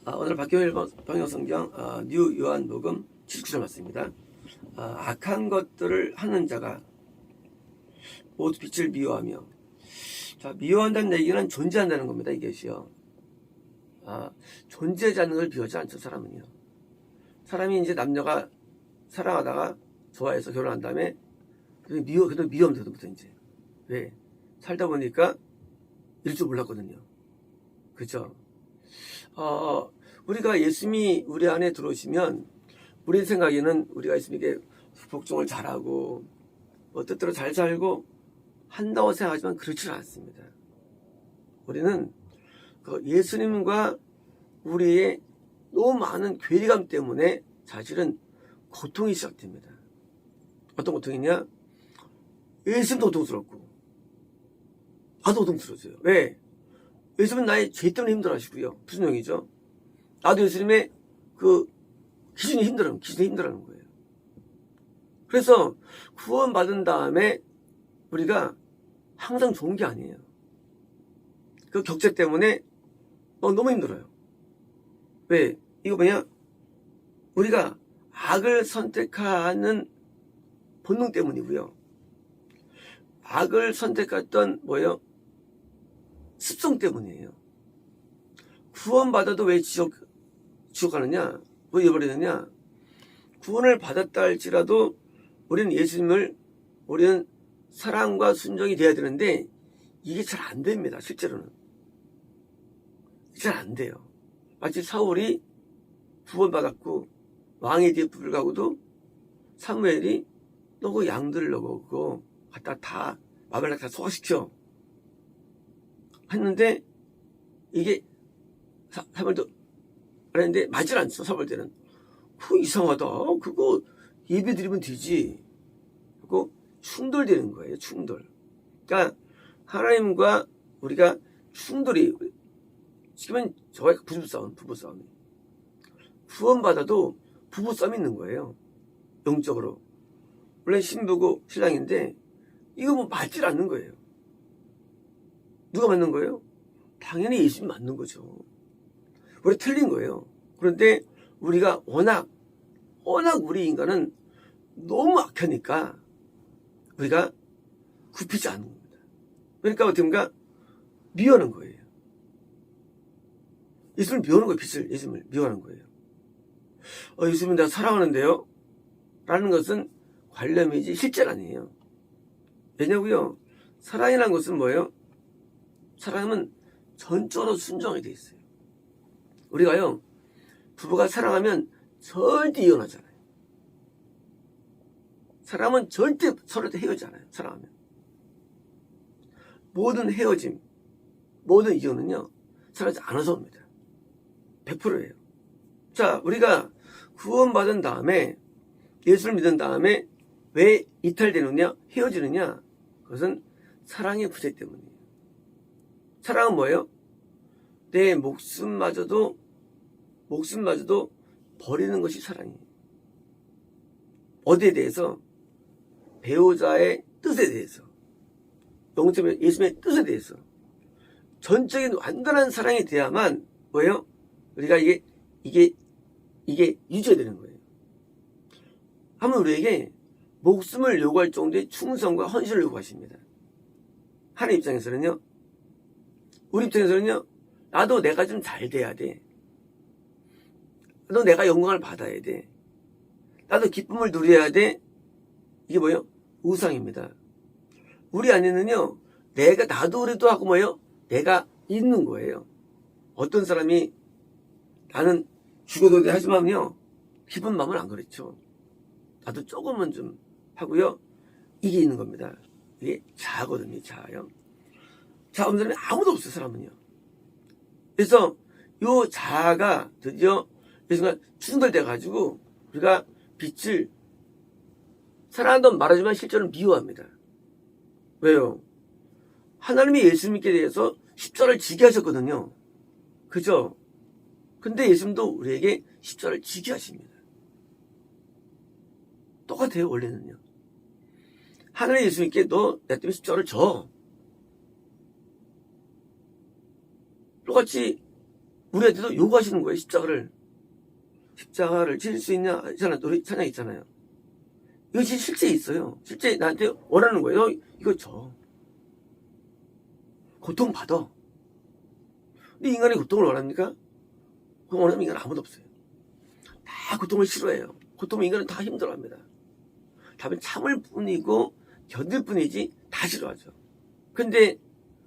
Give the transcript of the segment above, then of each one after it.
오늘 박경일 방역성경 뉴 요한복음 79절 말씀입니다. 악한 것들을 하는 자가 모두 빛을 미워하며, 자, 미워한다는 얘기는 존재한다는 겁니다. 이것이요. 존재하지 않는 걸 미워하지 않죠. 사람은요. 사람이 이제 남녀가 사랑하다가 좋아해서 결혼한 다음에 그래도 미워하면 되부터 이제. 왜? 살다 보니까 이럴 줄 몰랐거든요. 그죠? 우리가 예수님이 우리 안에 들어오시면 우리 생각에는 우리가 예수님께 복종을 잘하고 뜻대로 잘 살고 한다고 생각하지만 그렇지는 않습니다. 우리는 그 예수님과 우리의 너무 많은 괴리감 때문에 사실은 고통이 시작됩니다. 어떤 고통이냐? 예수님도 고통스럽고 나도 고통스러워져요. 왜? 예수님은 나의 죄 때문에 힘들어하시고요. 무슨 얘기죠? 나도 예수님의 그 기준이 힘들어하는 거예요. 그래서 구원받은 다음에 우리가 항상 좋은 게 아니에요. 그 격제 때문에 너무 힘들어요. 왜? 이거 뭐냐? 우리가 악을 선택하는 본능 때문이고요. 악을 선택했던 뭐예요? 습성 때문이에요. 구원받아도 왜 지옥 가느냐? 왜 잃어버리느냐? 구원을 받았다 할지라도 우리는 우리는 사랑과 순종이 돼야 되는데 이게 잘 안 됩니다. 실제로는. 잘 안 돼요. 마치 사울이 구원받았고 왕의 뒤에 불가고도 사무엘이 너 그 양들을 넣고 갖다 다 마벨락 다 소화시켜 했는데 이게 사무엘도 그랬는데 맞질 않죠. 사무엘 때는 그거 이상하다. 그거 예배 드리면 되지. 그거 충돌되는 거예요. 충돌. 그러니까 하나님과 우리가 충돌이 지금은 저와 부부싸움이 구원받아도 부부싸움이 있는 거예요. 영적으로. 원래 신부고 신랑인데 이거 뭐 맞질 않는 거예요. 누가 맞는 거예요? 당연히 예수님 맞는 거죠. 우리 틀린 거예요. 그런데 우리가 워낙 우리 인간은 너무 악하니까 우리가 굽히지 않는 겁니다. 그러니까 어떻게 보면 미워하는 거예요. 예수님을 미워하는 거예요. 예수님을 미워하는 거예요. 예수님 내가 사랑하는데요? 라는 것은 관념이지 실제는 아니에요. 왜냐고요? 사랑이라는 것은 뭐예요? 사랑은 전적으로 순종이 돼 있어요. 우리가요, 부부가 사랑하면 절대 이혼하잖아요. 사랑하면 절대 서로 헤어지잖아요. 사랑하면. 모든 헤어짐, 모든 이혼은요, 사랑하지 않아서 옵니다. 100%예요. 자, 우리가 구원받은 다음에, 예수를 믿은 다음에 왜 이탈되느냐, 헤어지느냐? 그것은 사랑의 부재 때문이에요. 사랑은 뭐예요? 내 목숨마저도 버리는 것이 사랑이에요. 어디에 대해서? 배우자의 뜻에 대해서. 영적인 예수님의 뜻에 대해서. 전적인 완전한 사랑이 돼야만 뭐예요? 우리가 이게 유지해야 되는 거예요. 하면 우리에게 목숨을 요구할 정도의 충성과 헌신을 요구하십니다. 하나님 입장에서는요. 우리 입장에서는요. 나도 내가 좀 잘 돼야 돼. 나도 내가 영광을 받아야 돼. 나도 기쁨을 누려야 돼. 이게 뭐예요? 우상입니다. 우리 안에는요. 나도 우리도 하고 뭐예요? 내가 있는 거예요. 어떤 사람이 나는 죽어도 돼 하지만요. 기쁜 마음은 안 그렇죠. 나도 조금은 좀 하고요. 이게 있는 겁니다. 이게 자아거든요. 자아요. 자아 없는 사람이 아무도 없어요. 사람은요. 그래서 요 자아가 드디어 이 순간 충돌돼가지고 우리가 빛을 사랑한다고 말하지만 실제로는 미워합니다. 왜요? 하나님이 예수님께 대해서 십자가를 지게 하셨거든요. 그죠? 근데 예수님도 우리에게 십자가를 지게 하십니다. 똑같아요. 원래는요. 하나님 예수님께 너 내 때문에 십자가를 져. 똑같이 우리한테도 요구하시는 거예요. 십자가를 질 수 있냐? 우리 찬양 있잖아요. 이것이 실제 있어요. 실제 나한테 원하는 거예요. 이거 줘. 고통받아. 근데 인간이 고통을 원합니까? 그거 원하는 인간은 아무도 없어요. 다 고통을 싫어해요. 고통은 인간은 다 힘들어합니다. 답은 참을 뿐이고 견딜 뿐이지 다 싫어하죠. 근데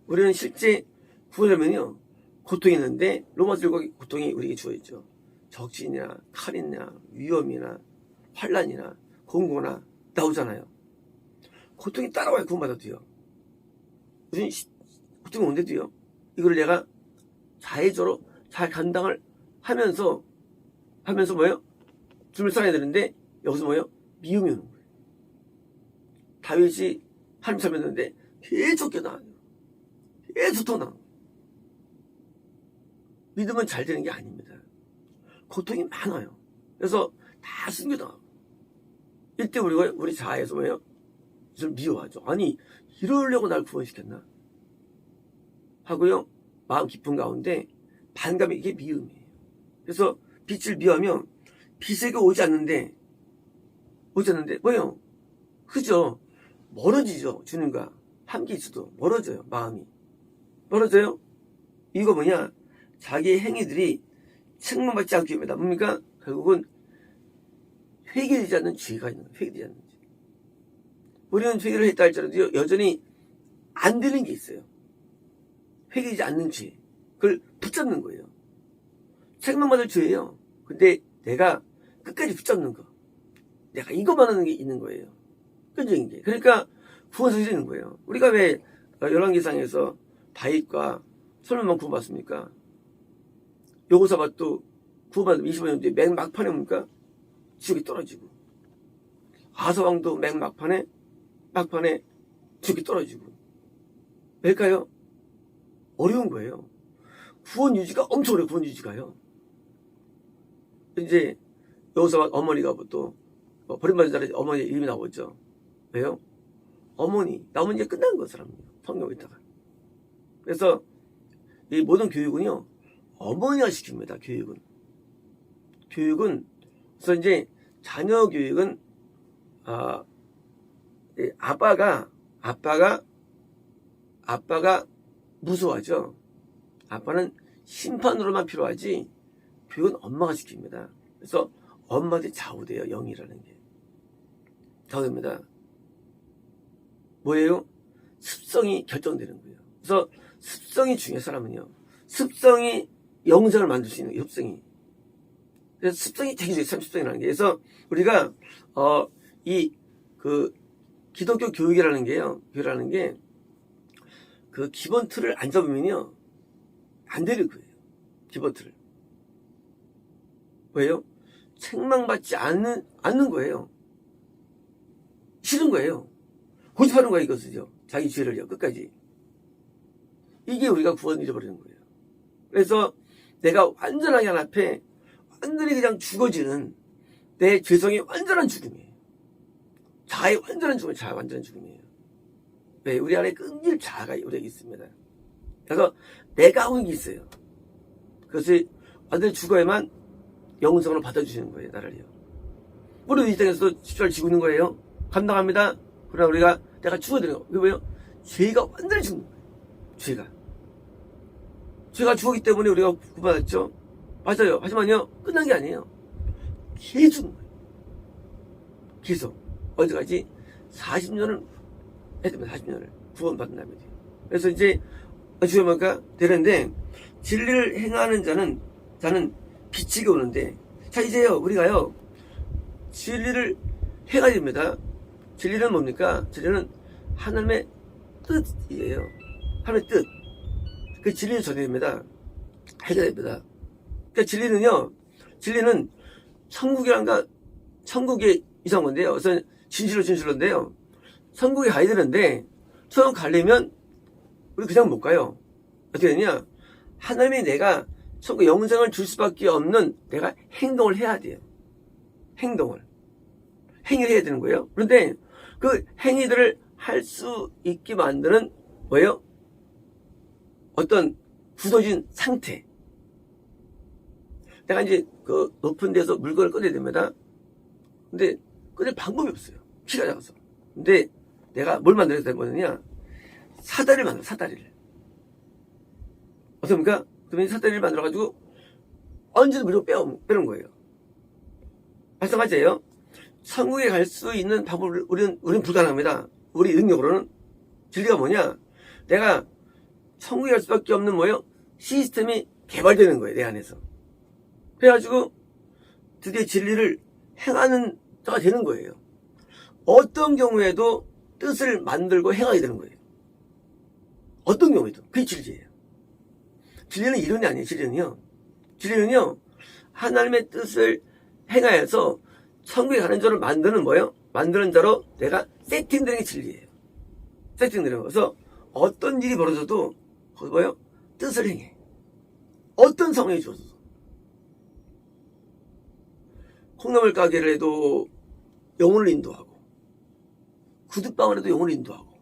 우리는 실제 구원하면요, 고통이 있는데 로마서가 고통이 우리에게 주어있죠. 적진이나 칼이나 위험이나 환란이나 공고나 나오잖아요. 고통이 따라와야 구원받아도요. 우리는 고통이 온데도요, 이걸 내가 자해적으로 잘 감당을 하면서 뭐예요? 주님을 사랑해야 되는데 여기서 뭐예요? 미움이 오는 거예요. 다윗이 하나님 삶했는데 계속 쫓겨나요. 계속 쫓겨나요. 믿음은 잘 되는 게 아닙니다. 고통이 많아요. 그래서 다 숨겨놔요. 이때 우리 자아에서 뭐예요? 좀 미워하죠. 아니, 이러려고 날 구원시켰나? 하고요, 마음 깊은 가운데 반감이, 이게 미움이에요. 그래서 빛을 미워하면 빛에게 오지 않는데 뭐예요? 그죠? 멀어지죠. 주님과 함께 있어도 멀어져요. 마음이 멀어져요. 이거 뭐냐? 자기의 행위들이 책망받지 않기 위함이다. 뭡니까? 결국은 회개되지 않는 죄가 있는 거예요. 회개되지 않는 죄. 우리는 회개를 했다 할지라도 여전히 안 되는 게 있어요. 회개되지 않는 죄. 그걸 붙잡는 거예요. 책망받을 죄예요. 근데 내가 끝까지 붙잡는 거. 내가 이거만 하는 게 있는 거예요. 끈적인 게. 그러니까 구원서실이 있는 거예요. 우리가 왜 열왕기상에서 다윗과 솔로몬만 구원받습니까? 여호사밧도 구원받으면 25년 뒤에 맨 막판에 뭡니까? 지옥에 떨어지고, 아사왕도 맨 막판에 지옥에 떨어지고. 왜일까요? 어려운 거예요. 구원 유지가 엄청 어려워요. 구원 유지가요. 이제 여호사밧 어머니가 또 버림받은 자리 어머니 이름이 나오죠. 왜요? 어머니 나오면 이제 끝난 거 사람이요. 성경에 있다가. 그래서 이 모든 교육은요, 어머니가 시킵니다. 교육은 그래서 이제 자녀 교육은 아빠가 무서워하죠. 아빠는 심판으로만 필요하지 교육은 엄마가 시킵니다. 그래서 엄마들이 좌우돼요. 영이라는 게 좌우됩니다. 뭐예요? 습성이 결정되는 거예요. 그래서 습성이 중요해요. 사람은요, 습성이 영성을 만들 수 있는 거예요. 습성이. 그래서 습성이 되게 중요해요. 습성이라는 게. 그래서 우리가 기독교 교육이라는 게요, 그 기본 틀을 안 잡으면요 안 되는 거예요. 기본 틀을. 왜요? 책망받지 않는 거예요. 싫은 거예요. 고집하는 거예요. 이것을요, 자기 죄를요, 끝까지. 이게 우리가 구원 잃어버리는 거예요. 그래서 내가 완전하게 하나님 앞에 완전히 그냥 죽어지는 내 죄성이 완전한 죽음이에요. 자아의 완전한 죽음이에요. 자아 완전한 죽음이에요. 왜? 우리 안에 끈질 자아가 우리에게 있습니다. 그래서 내가 하고 있는 게 있어요. 그것이 완전히 죽어야만 영성으로 받아주시는 거예요. 나를요. 우리도 이 땅에서도 십자가를 지고 있는 거예요. 감당합니다. 그러나 내가 죽어야 되는 거. 그게 뭐예요? 죄가 완전히 죽는 거예요. 죄가 죽었기 때문에 우리가 구원받았죠. 맞아요. 하지만요, 끝난 게 아니에요. 계속 거예요. 계속. 어디까지? 40년을 해야 됩니다. 40년을. 구원받은 다음에. 그래서 이제, 주여 뭐가 되는데, 진리를 행하는 자는 빛이 오는데, 자, 이제요, 우리가요, 진리를 행해야 됩니다. 진리는 뭡니까? 진리는 하나님의 뜻이에요. 하나님의 뜻. 그 진리를 전해야 됩니다. 해야 됩니다. 그러니까 진리는 천국에 이상 건데요. 그래서 진실로인데요. 천국에 가야 되는데, 천국 가려면 우리 그냥 못 가요. 어떻게 되냐? 하나님이 내가 천국 영생을 줄 수밖에 없는 내가 행동을 해야 돼요. 행위를 해야 되는 거예요. 그런데 그 행위들을 할 수 있게 만드는 뭐예요? 어떤 굳어진 상태. 내가 이제 그 높은 데서 물건을 꺼내야 됩니다. 근데 꺼낼 방법이 없어요. 키가 작아서. 근데 내가 뭘 만들어야 되느냐? 사다리를 만들어, 사다리를. 어떻습니까? 그러면 사다리를 만들어가지고 언제든 위로 빼는 거예요. 마찬가지예요. 천국에 갈 수 있는 방법을 우리는 불가능합니다. 우리 능력으로는. 진리가 뭐냐? 내가 천국에 갈 수밖에 없는 뭐예요? 시스템이 개발되는 거예요, 내 안에서. 그래가지고 드디어 진리를 행하는 자가 되는 거예요. 어떤 경우에도 뜻을 만들고 행하게 되는 거예요. 어떤 경우에도. 그게 진리예요. 진리는 이론이 아니에요, 진리는요. 진리는요, 하나님의 뜻을 행하여서 천국에 가는 자로 만드는 뭐예요? 만드는 자로 내가 세팅되는 게 진리예요. 세팅되는 거. 그래서 어떤 일이 벌어져도 거기서 뭐예요? 뜻을 행해. 어떤 상황이 주어져도. 콩나물 가게를 해도 영혼을 인도하고, 구두방을 해도 영혼을 인도하고,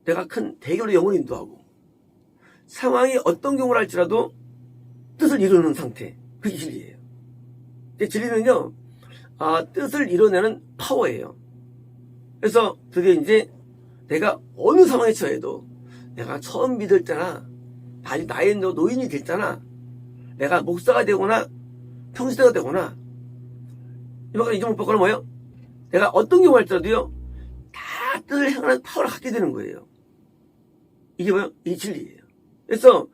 내가 큰 대결로 영혼을 인도하고, 상황이 어떤 경우를 할지라도 뜻을 이루는 상태. 그게 진리예요. 진리는요, 뜻을 이뤄내는 파워예요. 그래서 드디어 이제 내가 어느 상황에 처해도 내가 처음 믿을 때나 아직 나이 노인이 될 때나 내가 목사가 되거나 평시대가 되거나 이만큼 이종 못 받거나 뭐예요? 내가 어떤 경우 할지라도요, 다 뜻을 행하는 파워를 갖게 되는 거예요. 이게 뭐예요? 이게 진리예요. 그래서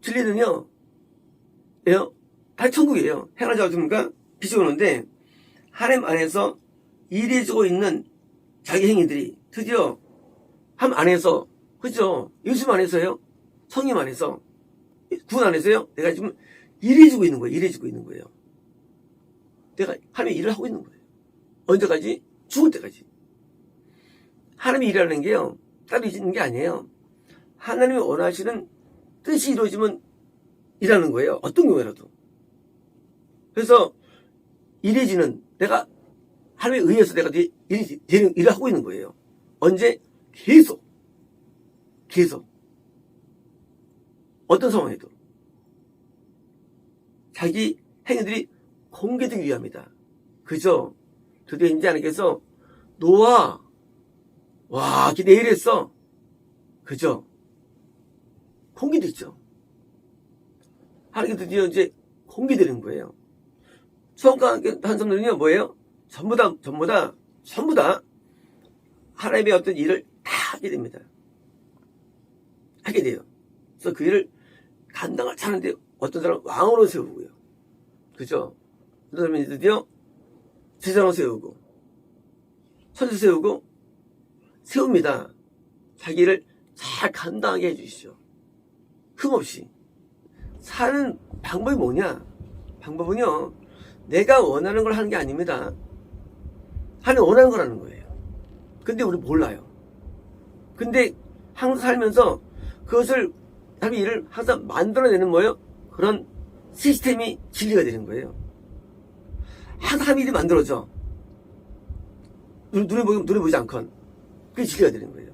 진리는요, 다 천국이에요. 행하는 자가 어떻습니까? 빛이 오는데 하나님 안에서 일해주고 있는 자기 행위들이 드디어 하나님 안에서, 그죠? 예수 안에서요, 성령 안에서, 구원 안에서요, 내가 지금 일해주고 있는 거예요. 일해주고 있는 거예요. 내가 하나님의 일을 하고 있는 거예요. 언제까지? 죽을 때까지. 하나님이 일하는 게요, 따로 있는 게 아니에요. 하나님이 원하시는 뜻이 이루어지면 일하는 거예요. 어떤 경우라도. 그래서 일해지는, 내가 하나님에 의해서 내가 일을 하고 있는 거예요. 언제? 계속. 어떤 상황에도. 자기 행위들이 공개되기 위함이다. 그죠? 드디어 이제 하나님께서 노아, 와, 내일 했어. 그죠? 공개됐죠. 하나님께 드디어 이제 공개되는 거예요. 수험과 함께 한 사람들은요, 뭐예요? 전부 다 하나님의 어떤 일을 다 하게 됩니다. 하게 돼요. 그래서 그 일을 감당을 하는데 어떤 사람은 왕으로 세우고요. 그죠? 어떤 사람은 드디어 제사장으로 세우고, 선수 세웁니다. 자기 일을 잘 감당하게 해주시죠. 흠없이. 사는 방법이 뭐냐? 방법은요, 내가 원하는 걸 하는 게 아닙니다. 하나님 원하는 걸 하는 거예요. 근데 우리 몰라요. 근데 항상 살면서 그것을, 하나님의 일을 항상 만들어내는 뭐예요? 그런 시스템이 진리가 되는 거예요. 항상 하나님의 일이 만들어져. 눈에 보이지 않건. 그게 진리가 되는 거예요.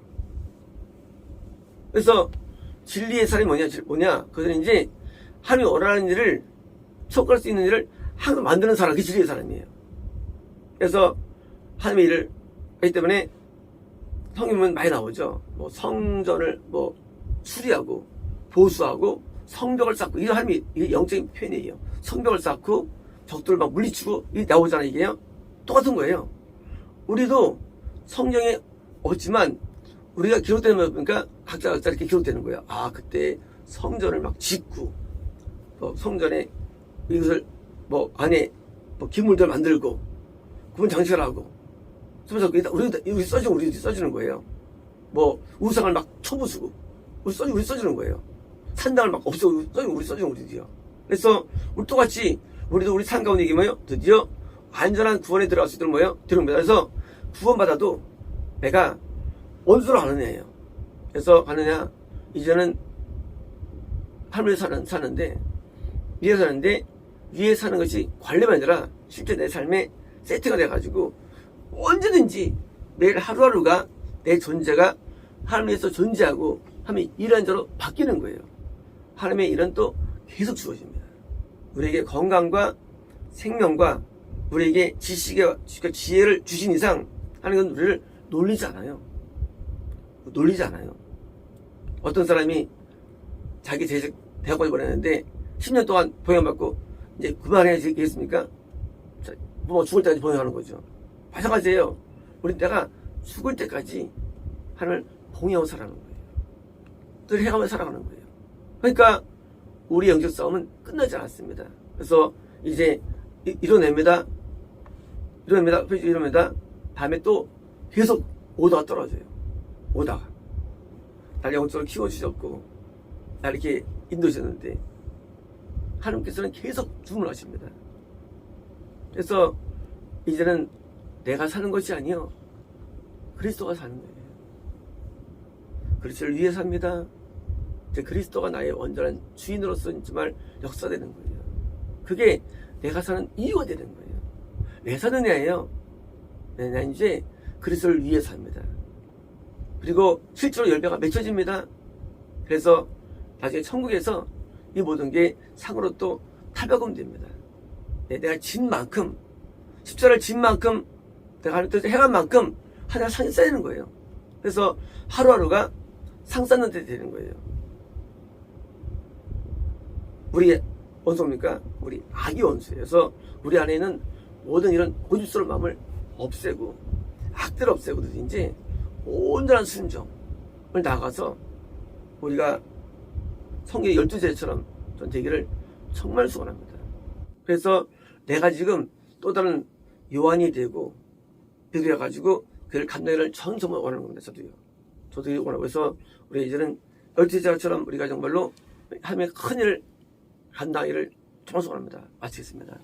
그래서 진리의 사람이 뭐냐? 그것은 이제 하나님이 원하는 일을, 촉구할 수 있는 일을 항상 만드는 사람, 그게 진리의 사람이에요. 그래서 하나님의 일을 하기 때문에 성경은 많이 나오죠. 뭐 성전을 뭐 수리하고 보수하고 성벽을 쌓고, 이게 하나님이, 이게 영적인 표현이에요. 성벽을 쌓고 적들을 막 물리치고, 이게 나오잖아요. 이게요. 똑같은 거예요. 우리도 성경에 없지만 우리가 기록되는 거 보니까 각자 이렇게 기록되는 거예요. 그때 성전을 막 짓고, 성전에 이것을 뭐 안에 뭐 기물들 만들고 구분 장식을 하고, 우리 써주는 거예요. 뭐 우상을 막 쳐부수고 우리 써주는 거예요. 산당을 막 없애고 우리 써주는 우리도요. 그래서 우리 똑같이 우리도 우리 삶 가운데 이게 뭐예요? 드디어 완전한 구원에 들어갈 수 있도록 뭐예요? 들어옵니다. 그래서 구원받아도 내가 원수로 가느냐예요. 그래서 가느냐, 이제는 하늘에 사는데, 위에 사는 것이 관례가 아니라 실제 내 삶에 세트가 돼가지고 언제든지 매일 하루하루가 내 존재가 하나님에서 존재하고 하나님의 일한 자로 바뀌는 거예요. 하나님의 일은 또 계속 주어집니다. 우리에게 건강과 생명과 우리에게 지혜를 주신 이상 하는 건 우리를 놀리지 않아요. 놀리지 않아요. 어떤 사람이 자기 대학원을 보냈는데 10년 동안 봉양받고 이제 그만해야지 되겠습니까? 뭐 죽을 때까지 봉양하는 거죠. 마찬가지예요. 우리 내가 죽을 때까지 하나님을 봉양하고 살아가는 거예요. 늘 해가며 살아가는 거예요. 그러니까 우리 영적 싸움은 끝나지 않았습니다. 그래서 이제 이뤄냅니다. 다음에 또 계속 오다가 떨어져요. 오다가. 나를 영적으로 키워주셨고, 나를 이렇게 인도하셨는데, 하나님께서는 계속 주문하십니다. 그래서 이제는 내가 사는 것이 아니요 그리스도가 사는 거예요. 그리스도를 위해 삽니다. 이제 그리스도가 나의 온전한 주인으로서 정말 역사되는 거예요. 그게 내가 사는 이유가 되는 거예요. 왜 사느냐예요. 난 이제 그리스도를 위해 삽니다. 그리고 실제로 열매가 맺혀집니다. 그래서 나중에 천국에서 이 모든 게 상으로 또 탈바꿈 됩니다. 내가 진 만큼, 십자가를 진 만큼, 내가 하나님 뜻을 행한 만큼 하나님 상이 쌓이는 거예요. 그래서 하루하루가 상 쌓는 데 되는 거예요. 우리 원수입니까? 우리 악이 원수예요. 그래서 우리 안에는 모든 이런 고집스러운 마음을 없애고 악들을 없애고 이제 온전한 순종을 나가서 우리가 성경의 12제처럼 전 되기를 정말 소원합니다. 그래서 내가 지금 또 다른 요한이 되고 베드로가 가지고 그를 감당하기를 정말 원하는 겁니다. 저도 원하고. 그래서 우리 이제는 12제처럼 우리가 정말로 하나님의 큰 일을 감당하기를 정말 소원합니다. 마치겠습니다.